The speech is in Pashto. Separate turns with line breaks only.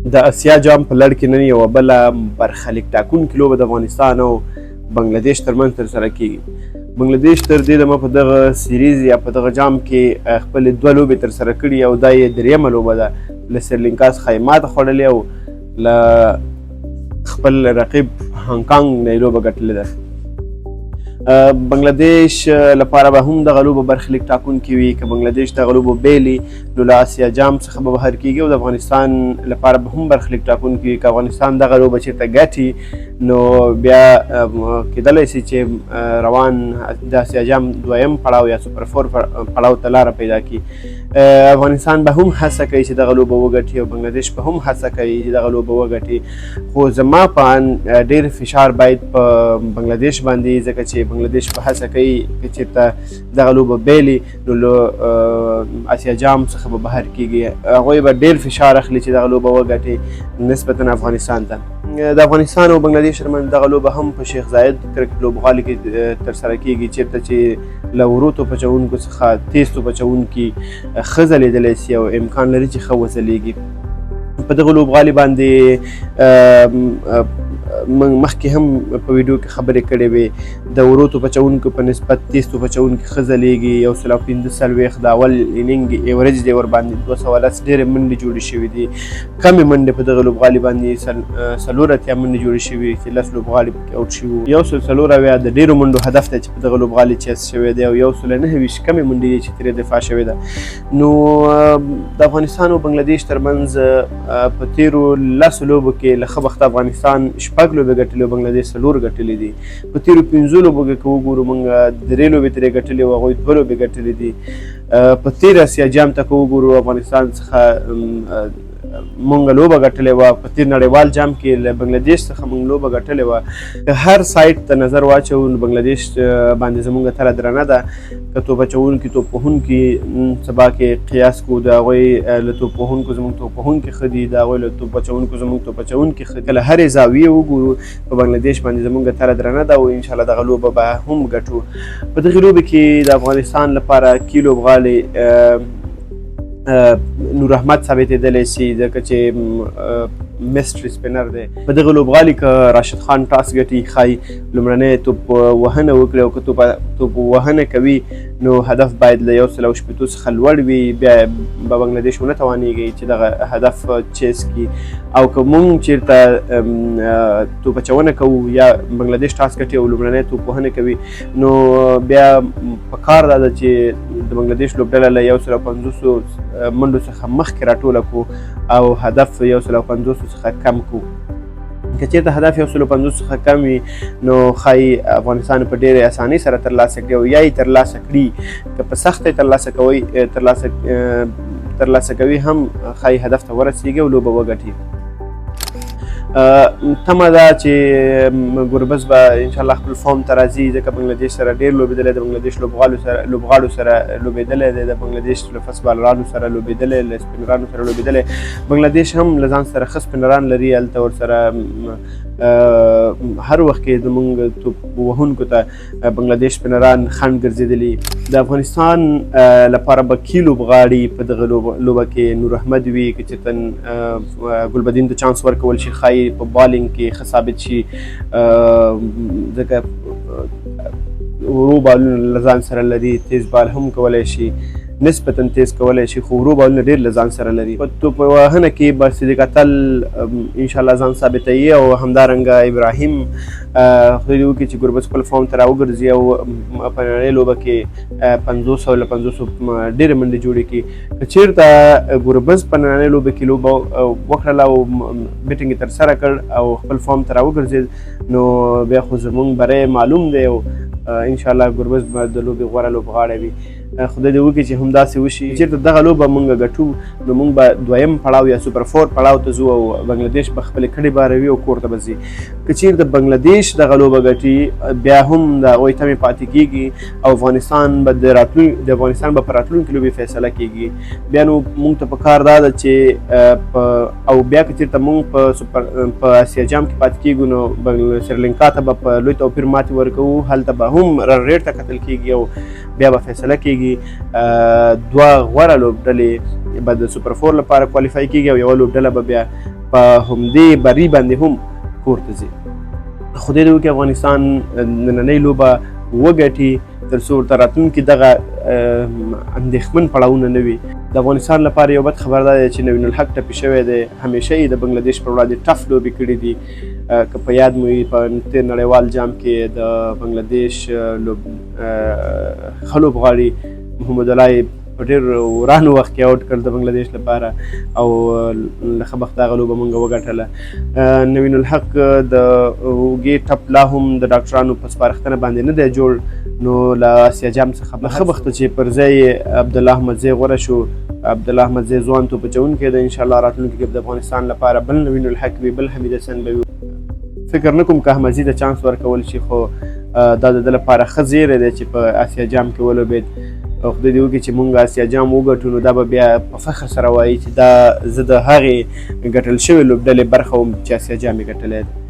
د اسیا جام په لړ کې نن یوه بله برخلیک ټاکونکې لوبه د افغانستان او بنګلادیش ترمنځ ترسره کیږي. بنګلادیش تر دې دمه په دغه سیریز یا په دغه جام کې خپلې دوه لوبې ترسره کړي او دا یې درېیمه لوبه ده. له سریلانکا څخه یې ماته خوړلې او له خپل رقیب هانګ نه یې لوبه ګټلې ده. بنګلادیش لپاره به هم دغه لوبه برخلیک ټاکونکې وي. که بنګلادیش دغه لوبه بېلي نو له اسیا جام څخه به بهر کېږي او د افغانستان لپاره به هم برخلیک ټاکونکې وي. که افغانستان دغه لوبه چېرته ګټي نو بیا کېدلی سي چې روان د اسیا جام دویم پړاو یا سوپر فور پړاو ته لاره پیدا کړي. افغانستان به هم هڅه کوي چې دغه لوبه وګټي او بنګلادیش به هم هڅه کوي چې دغه لوبه وګټي. خو زما په ان ډېر فشار باید په بنګلادیش باندې، ځکه چې بنګلادیش په هڅه کوي چې چېرته دغه لوبه بېلي نو له اسیا جام څخه به بهر کېږي. هغوی به ډېر فشار اخلي چې دغه لوبه وګټي نسبتا افغانستان ته. د افغانستان او بنګلادیش ترمنځ دغه لوبه هم په شیخ زاید کرکټ لوبغالي کې ترسره کېږي، چېرته چې له ورو توپ اچوونکو څخه تیز توپ اچوونکي ښه ځلېدلی سي او امکان لري چې ښه وځلېږي. په دغه لوبغالي باندې مخکې هم په ویډیو کې خبرې کړې وې. د ورو توپ اچوونکو په نسبت تیز توپ اچوونکي ښه ځلېږي. 145 د اول انینګ ایوریج دی ورباندې 210 ډېرې منډې جوړې شوي دي. کمې منډې په دغه لوبغالي باندې 4 منډې جوړې شوي چې 10 لوبغالي پکې اوټ شوي. 140 د ډېرو منډو هدف دی چې په دغه لوبغالي چیس شوی دی او 129 کمې منډې دي چې ترې دفاع شوې ده. نو د افغانستان او بنګلادیش ترمنځ په تېرو 10 لوبو کې له ښه بخته افغانستان شپږ لوبې ګټلې او بنګلادیش 4 ګټلې دي. په تېرو 5 لوبو کې که وګورو موږ 3 لوبې ترې ګټلې او هغوی 2 لوبې ګټلې دي. په تېر اسیا جام ته که وګورو افغانستان څخه مونږ لوبه ګټلې وه. په تېر نړیوال جام کې له بنګلادیش څخه مونږ لوبه ګټلې وه. که هر سایډ ته نظر واچوو نو بنګلادیش باندې زموږ تله درنه ده. که توپ اچوونکي توپ وهونکي سبا کې قیاس کړو د هغوی له توپ وهونکو زموږ توپ وهونکي ښه دي، د هغوی له توپ اچوونکو زموږ توپ اچوونکي ښه دي. که له هرې زاویې وګورو په بنګلادیش باندې زموږ تله درنه ده او انشاءالله دغه لوبه به هم ګټو. په دغې لوبې کې د افغانستان لپاره کی لوبغالی نور احمد ثابتېدلی سي، ځکه چې میسټري سپینر دی. په دغه لوبغالي که راشد خان ټاس ګټي ښایي لومړنۍ توپ وهنه وکړي او که توپ وهنه کوي نو هدف باید له 180 څخه لوړ وي. بیا به بنګلادیش ونه توانېږي چې دغه هدف چیس کړي. او که موږ چېرته توپ اچونه کوو یا بنګلادیش ټاس ګټي او لومړنۍ توپ وهنه کوي نو بیا پکار دا ده چې د بنګلادیش لوبډله له 150 منډو څخه مخکې راټوله کړو او هدف 150 څخه کم کړو. که چېرته هدف 150 څخه کم وي نو ښایي افغانستان په ډېرې اسانۍ سره ترلاسه کړي او یا یې ترلاسه کړي. که په سخته ترلاسه کوي هم ښایي هدف ته ورسېږي او لوبه وګټي. تمه ده چې ګربز به انشاءالله خپل فارم ته راځي، ځکه بنګلادیش سره ډېر لوبېدلی، د بنګلادیش لوبغاړو سره لوبېدلی دی، د بنګلادیش له فست بالرانو سره لوبېدلی، له سپینرانو سره لوبېدلی. بنګلادیش هم له ځان سره ښه سپینران لري. هلته ورسره هر وخت کې زموږ توپ وهونکو ته بنګلادیش سپینران خنډ ګرځېدلي. د افغانستان لپاره به کی لوبغاړي په دغه لوبه کې نور احمد وي، که چېرته ګلبدین ته چانس ورکول شي ښایي په بالینګ کې ښه ثابت شي، ځکه ورو بالونه له ځان سره لري. تیز بال هم کولی شي، نسبتا تیز کولی شي، خو ورو بالونه ډېر له ځان سره لري. په توپ وهنه کې به صدیق اتل انشاءالله ځان ثابتوي او همدارنګه ابراهیم خدای دې وکړي چې ګربز خپل فارم ته راوګرځي او په نړۍ لوبه کې 500 له 500 ډېرې منډې جوړې کړي. که چېرته ګربز په نړۍ لوبه کې لوبه وکړله او بیټینګ یې ترسره کړ او خپل فارم ته راوګرځېد نو بیا خو زموږ بری معلوم دی او انشاءالله ګربز به د لوبې غوره لوبغاړی وي. خدای دې وکړي چې همداسې وشي. چېرته دغه لوبه موږ ګټو نو موږ به دویم پړاو یا سوپر فور پړاو ته ځو او بنګلادیش به خپلې کډې باروي او کور ته به ځي. که چېرته بنګلادیش دغه لوبه ګټي بیا هم د هغوی تمې پاتې کېږي او افغانستان به په راتلونکي لوبې فیصله کېږي. بیا نو موږ ته پکار دا ده چې او بیا که چېرته موږ په اسیا جام کې پاتې کېږو نو سریلانکا ته به په لوی توپیر ماتې ورکوو. هلته به هم رن ریټ ته کتل کېږي او بیا به فیصله کېږي. دوه غوره لوبډلې به د سوپر فور لپاره کوالیفای کېږي او یوه لوبډله به بیا په همدې بري باندې هم کور ته ځي. خدای دې وکړي افغانستان نننۍ لوبه وګټي تر څو ورته راتلونکي دغه اندېښمن پړاوونه نه وي. د افغانستان لپاره یو بد خبر دا دی چې نوین الحق ټپي شوی دی. همیشه یې د بنګلادیش پر وړاندې ټف لوبې کړي دي. که په یاد مو وي په تېر نړیوال جام کې د بنګلادیش ښه لوبغاړي محمد الله په ډېر ورانو وخت کې آوټ کړ د بنګلادیش لپاره او له ښه بخته هغه لوبه موږ وګټله. نوین الحق د اوږې ټپ لا هم د ډاکټرانو په سپارښتنه باندې نه دی جوړ، نو له آسیا جام څخه ښه بخته چې پر ځای عبدالله احمدزی غوره شو. عبدالله احمدزی ځوان توپ اچوونکی دی، انشاءالله راتلونکي کې د افغانستان لپاره بل نوین الحق وي، بل حمید حسن به وي. فکر نه کوم که احمدزي ته چانس ورکول شي، خو دا د ده لپاره ښه زیری دی چې په آسیا جام کې ولوبېد. خدای دې وکړي چې موږ آسیا جام وګټو، نو دا به بیا په فخر سره وایي چې دا زه د هغې ګټل شوې لوبډلې برخه وم چې آسیا جام یې ګټلی دی.